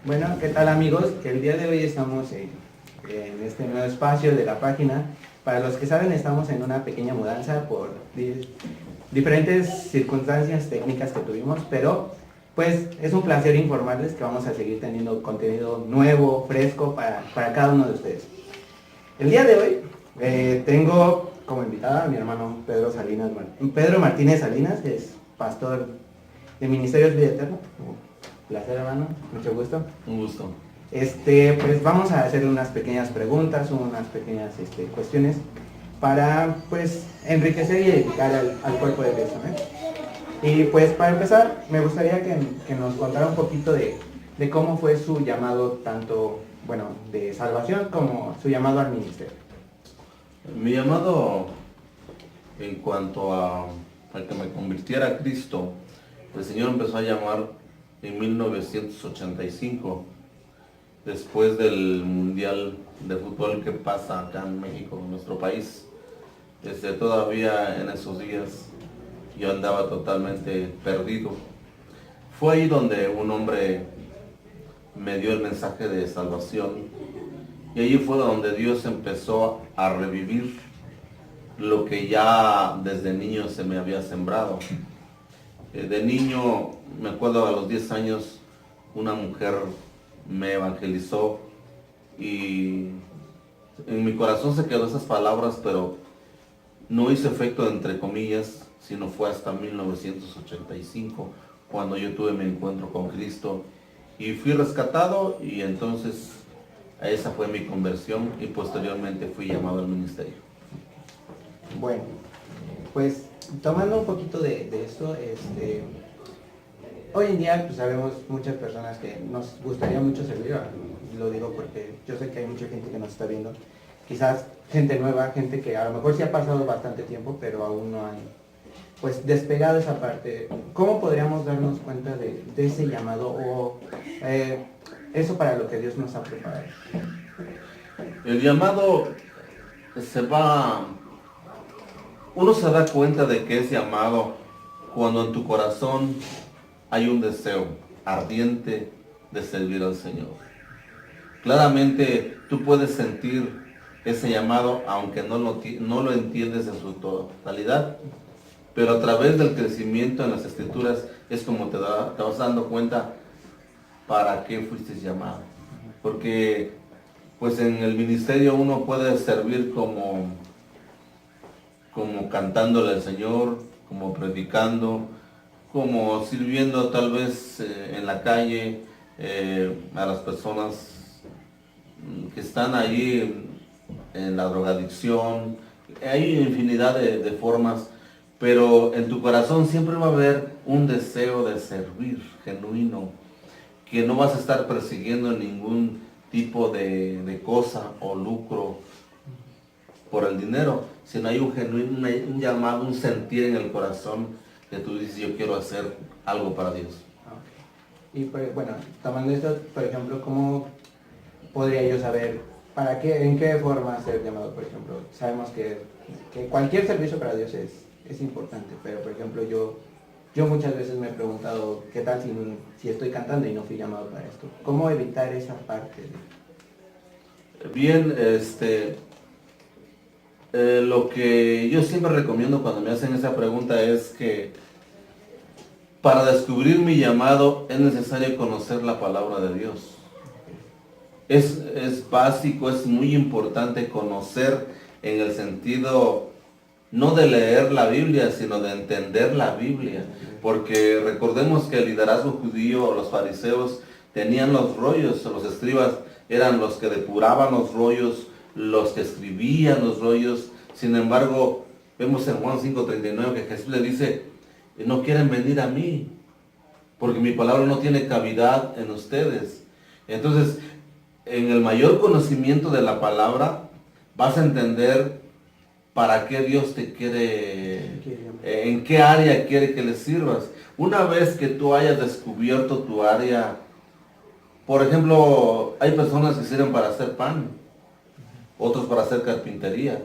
Bueno, ¿qué tal amigos? El día de hoy estamos en este nuevo espacio de la página. Para los que saben, estamos en una pequeña mudanza por diferentes circunstancias técnicas que tuvimos, pero pues es un placer informarles que vamos a seguir teniendo contenido nuevo, fresco para cada uno de ustedes. El día de hoy tengo como invitada a mi hermano Pedro Martínez Salinas, que es pastor de Ministerios Vida Eterna. Placer, hermano, mucho gusto. Un gusto. Pues vamos a hacerle unas pequeñas preguntas, unas pequeñas cuestiones para pues enriquecer y edificar al cuerpo de Cristo, ¿eh? Y pues para empezar, me gustaría que nos contara un poquito de cómo fue su llamado, tanto, bueno, de salvación como su llamado al ministerio. Mi llamado en cuanto a que me convirtiera a Cristo, el Señor empezó a llamar en 1985, después del Mundial de Fútbol que pasa acá en México, en nuestro país. Todavía en esos días yo andaba totalmente perdido. Fue ahí donde un hombre me dio el mensaje de salvación y ahí fue donde Dios empezó a revivir lo que ya desde niño se me había sembrado. De niño, me acuerdo a los 10 años, una mujer me evangelizó y en mi corazón se quedó esas palabras, pero no hizo efecto entre comillas, sino fue hasta 1985 cuando yo tuve mi encuentro con Cristo y fui rescatado y entonces esa fue mi conversión y posteriormente fui llamado al ministerio. Bueno, pues tomando un poquito de esto, hoy en día pues sabemos muchas personas que nos gustaría mucho servir, lo digo porque yo sé que hay mucha gente que nos está viendo, quizás gente nueva, gente que a lo mejor sí ha pasado bastante tiempo, pero aún no han pues despegado esa parte. ¿Cómo podríamos darnos cuenta de ese llamado o eso para lo que Dios nos ha preparado? El llamado uno se da cuenta de que es llamado cuando en tu corazón hay un deseo ardiente de servir al Señor. Claramente tú puedes sentir ese llamado aunque no lo entiendes en su totalidad, pero a través del crecimiento en las Escrituras es como te vas dando cuenta para qué fuiste llamado. Porque pues en el ministerio uno puede servir como cantándole al Señor, como predicando, como sirviendo tal vez en la calle a las personas que están ahí en la drogadicción. Hay infinidad de formas, pero en tu corazón siempre va a haber un deseo de servir genuino, que no vas a estar persiguiendo ningún tipo de cosa o lucro por el dinero, sino hay un genuino, un llamado, un sentir en el corazón que tú dices, yo quiero hacer algo para Dios. Okay. Y pues, bueno, tomando esto, por ejemplo, ¿cómo podría yo saber en qué forma ser llamado? Por ejemplo, sabemos que cualquier servicio para Dios es importante, pero por ejemplo yo muchas veces me he preguntado, ¿qué tal si estoy cantando y no fui llamado para esto? ¿Cómo evitar esa parte? Bien, lo que yo siempre recomiendo cuando me hacen esa pregunta es que para descubrir mi llamado es necesario conocer la palabra de Dios. Es básico, es muy importante conocer en el sentido no de leer la Biblia, sino de entender la Biblia. Porque recordemos que el liderazgo judío, los fariseos, tenían los rollos, los escribas eran los que depuraban los rollos, los que escribían los rollos. Sin embargo, vemos en Juan 5:39 que Jesús le dice, no quieren venir a mí, porque mi palabra no tiene cavidad en ustedes. Entonces, en el mayor conocimiento de la palabra, vas a entender para qué Dios te quiere, en qué área quiere que le sirvas. Una vez que tú hayas descubierto tu área, por ejemplo, hay personas que sirven para hacer pan, otros para hacer carpintería,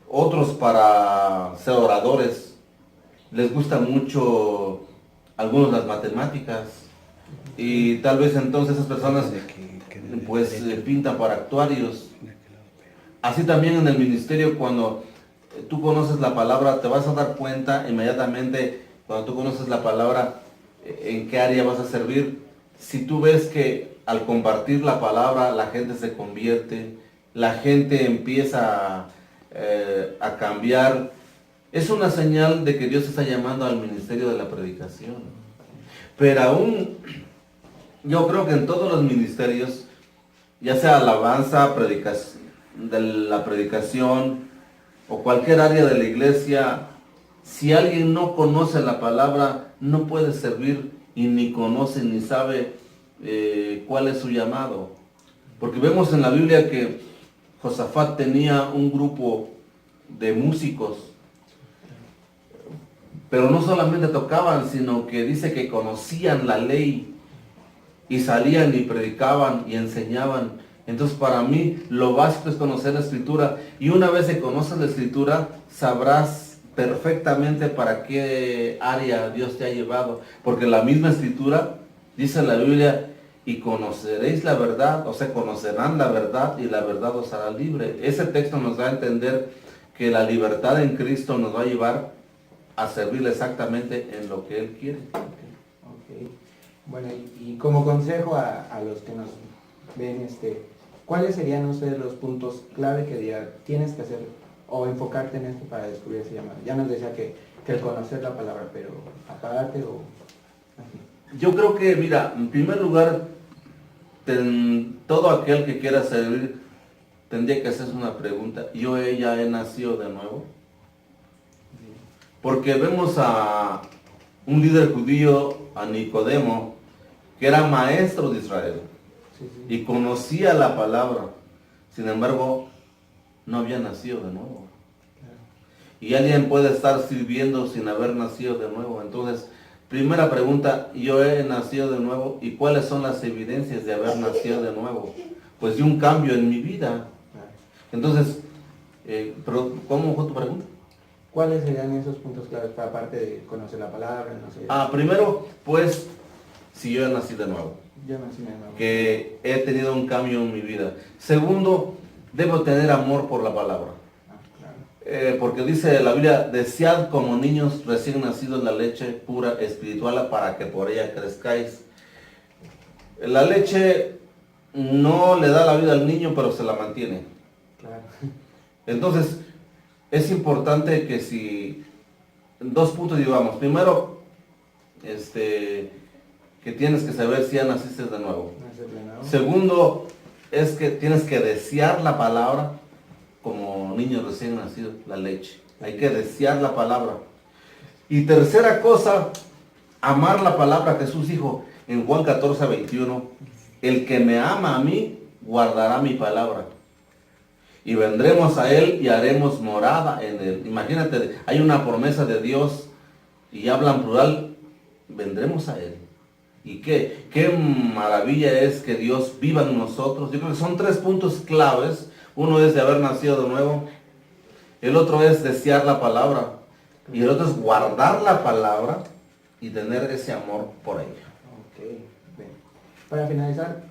otros para ser oradores, les gusta mucho algunos las matemáticas, Y tal vez entonces esas personas pues pintan para actuarios. Así también en el ministerio, cuando tú conoces la palabra, te vas a dar cuenta inmediatamente, cuando tú conoces la palabra, en qué área vas a servir. Si tú ves que al compartir la palabra la gente se convierte, la gente empieza a cambiar, es una señal de que Dios está llamando al ministerio de la predicación. Pero aún, yo creo que en todos los ministerios, ya sea alabanza, de la predicación o cualquier área de la iglesia, si alguien no conoce la palabra, no puede servir y ni conoce ni sabe cuál es su llamado. Porque vemos en la Biblia que Josafat tenía un grupo de músicos, pero no solamente tocaban, sino que dice que conocían la ley y salían y predicaban y enseñaban. Entonces para mí lo básico es conocer la Escritura, y una vez que conoces la Escritura sabrás perfectamente para qué área Dios te ha llevado, porque la misma Escritura dice en la Biblia: y conoceréis la verdad, o sea, conocerán la verdad y la verdad os hará libre. Ese texto nos da a entender que la libertad en Cristo nos va a llevar a servirle exactamente en lo que Él quiere. Ok. Bueno, y como consejo a los que nos ven, ¿cuáles serían ustedes los puntos clave que tienes que hacer o enfocarte en esto para descubrir ese llamado? Ya nos decía que el conocer la palabra, pero aparte o así. Yo creo que, mira, en primer lugar, todo aquel que quiera servir tendría que hacerse una pregunta: ¿yo ya he nacido de nuevo? Porque vemos a un líder judío, a Nicodemo, que era maestro de Israel y conocía la palabra, sin embargo no había nacido de nuevo. Y alguien puede estar sirviendo sin haber nacido de nuevo. Entonces, primera pregunta: ¿yo he nacido de nuevo? ¿Y cuáles son las evidencias de haber nacido de nuevo? Pues de un cambio en mi vida. Entonces, pero ¿cómo fue tu pregunta? ¿Cuáles serían esos puntos claves para, aparte de conocer la palabra? No sé. Primero, pues, si yo he nacido de nuevo. Yo nací de nuevo. Que he tenido un cambio en mi vida. Segundo, debo tener amor por la palabra. Claro. Porque dice la Biblia: desead como niños recién nacidos la leche pura espiritual, para que por ella crezcáis. La leche no le da la vida al niño, pero se la mantiene. Claro. Entonces, es importante que si, dos puntos digamos: primero, que tienes que saber si ya naciste de nuevo. Segundo, es que tienes que desear la palabra como niño recién nacido, la leche. Hay que desear la palabra. Y tercera cosa, amar la palabra. Jesús dijo en Juan 14:21: el que me ama a mí, guardará mi palabra. Y vendremos a Él y haremos morada en Él. Imagínate, hay una promesa de Dios y habla en plural: vendremos a Él. Y qué maravilla es que Dios viva en nosotros. Yo creo que son tres puntos claves. Uno es de haber nacido de nuevo, el otro es desear la palabra, y el otro es guardar la palabra y tener ese amor por ella. Ok, bien. Para finalizar,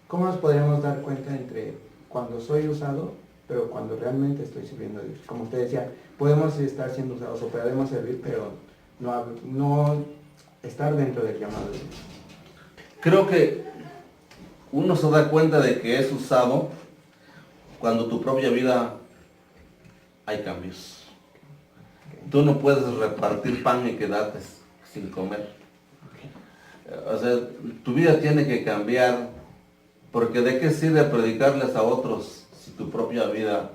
¿cómo nos podríamos dar cuenta entre cuando soy usado, pero cuando realmente estoy sirviendo a Dios? Como usted decía, podemos estar siendo usados o podemos servir, pero no estar dentro del llamado de Dios. Creo que uno se da cuenta de que es usado cuando tu propia vida hay cambios. Tú no puedes repartir pan y quedarte sin comer. O sea, tu vida tiene que cambiar, porque ¿de qué sirve predicarles a otros si tu propia vida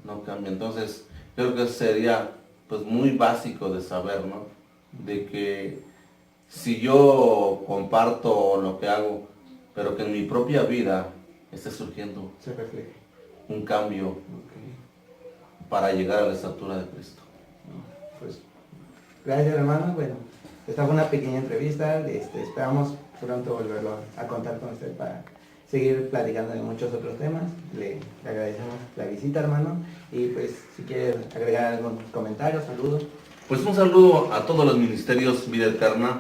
no cambia? Entonces, creo que sería pues muy básico de saber, ¿no? De que si yo comparto lo que hago, pero que en mi propia vida esté surgiendo Se refleja un cambio para llegar a la estatura de Cristo. Pues, gracias hermano. Bueno, esta fue una pequeña entrevista. Esperamos pronto volverlo a contar con usted para seguir platicando de muchos otros temas. Le agradecemos la visita, hermano. Y pues, si quiere agregar algún comentario, saludo. Pues un saludo a todos los ministerios Vida Eterna.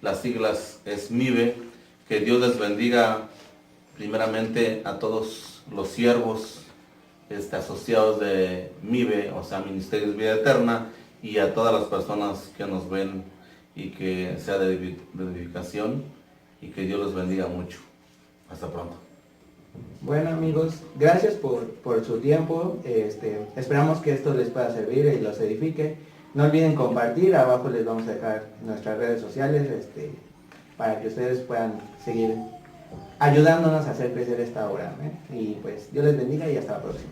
las siglas es MIVE. Que Dios les bendiga primeramente a todos los siervos asociados de MIVE, o sea, Ministerios Vida Eterna, y a todas las personas que nos ven, y que sea de edificación, y que Dios los bendiga mucho. Hasta pronto. Bueno amigos, gracias por su tiempo. Esperamos que esto les pueda servir y los edifique. No olviden compartir, abajo les vamos a dejar nuestras redes sociales para que ustedes puedan seguir ayudándonos a hacer crecer esta obra, ¿eh? Y pues Dios les bendiga y hasta la próxima.